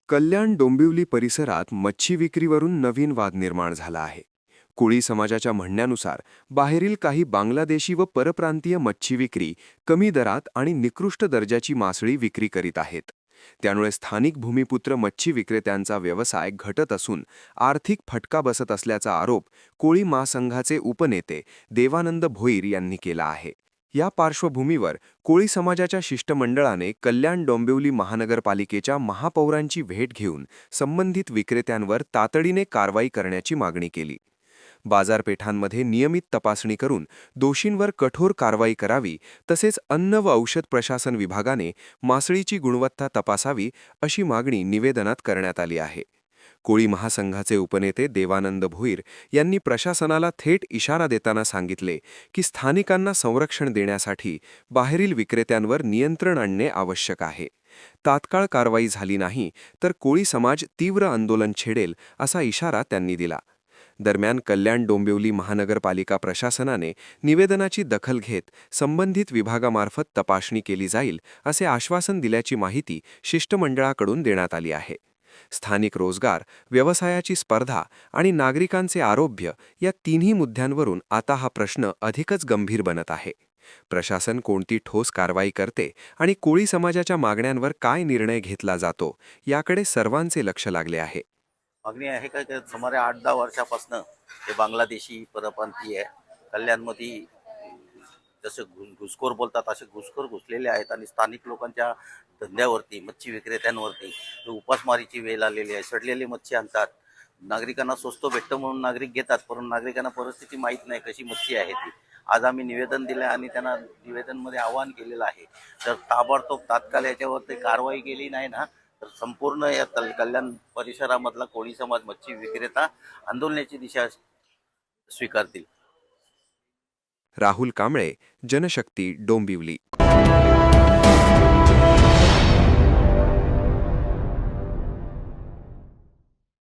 कल्याण डोंबिवली परिसरात मच्छी विक्रीवरून नवीन वाद निर्माण झाला आहे. कोळी समाजाच्या म्हणण्यानुसार बाहेरील काही बांगलादेशी व परप्रांतीय मच्छी विक्री कमी दरात आणि निकृष्ट दर्जाची मासळी विक्री करीत आहेत. त्यामुळे स्थानिक भूमिपुत्र मच्छी विक्रेत्यांचा व्यवसाय घटत असून आर्थिक फटका बसत असल्याचा आरोप कोळी महासंघाचे उपनेते देवानंद भोईर यांनी केला आहे. या पार्श्वभूमीवर कोळी समाजाच्या शिष्टमंडळाने कल्याण डोंबिवली महानगरपालिकेच्या महापौरांची भेट घेऊन संबंधित विक्रेत्यांवर तातडीने कारवाई करण्याची मागणी केली. बाजारपेठांमध्ये नियमित तपासणी करून दोषींवर कठोर कारवाई करावी, तसेच अन्न व औषध प्रशासन विभागाने मासळीची गुणवत्ता तपासावी अशी मागणी निवेदनात करण्यात आली आहे. कोळी महासंघाचे उपनेते देवानंद भोईर यांनी प्रशासनाला थेट इशारा देताना सांगितले की स्थानिकांना संरक्षण देण्यासाठी बाहेरील विक्रेत्यांवर नियंत्रण आणणे आवश्यक आहे. तात्काळ कारवाई झाली नाही तर कोळी समाज तीव्र आंदोलन छेडेल असा इशारा त्यांनी दिला. दरम्यान कल्याण डोंबिवली महानगरपालिका प्रशासनाने निवेदनाची दखल घेत संबंधित विभागामार्फत तपासणी केली जाईल असे आश्वासन दिल्याची माहिती शिष्टमंडळाकडून देण्यात आली आहे. स्थानिक रोजगार, व्यवसायाची स्पर्धा आणि नागरिकांचे आरोग्य या तिन्ही मुद्द्यांवरून आता हा प्रश्न अधिकच गंभीर बनत आहे. प्रशासन कोणती ठोस कारवाई करते आणि कोळी समाजाच्या मागण्यांवर काय निर्णय घेतला जातो याकडे सर्वांचे लक्ष लागले आहे. मागणी आहे का की सुमारे 8-10 वर्षापासून हे बांगलादेशी परप्रांतीय कल्याणमध्ये जसे घुसखोर बोलतात असे घुसखोर घुसलेले आहेत आणि स्थानिक लोकांच्या धंद्यावरती, मच्छी विक्रेत्यांवरती उपासमारीची वेळ आलेली आहे. सडलेली मच्छी आणतात, नागरिकांना स्वस्त भेटतं म्हणून नागरिक घेतात, परंतु नागरिकांना परिस्थिती माहीत नाही कशी मच्छी आहे ती. आज आम्ही निवेदन दिलं आणि त्यांना निवेदनमध्ये आवाहन केलेलं आहे, जर ताबडतोब तात्काळ याच्यावरती कारवाई केली नाही ना तर संपूर्ण या कल्याण परिसरामधला कोळी समाज मच्छी विक्रेता आंदोलनाची दिशा स्वीकारतील. राहुल कांबळे, जनशक्ती, डोंबिवली.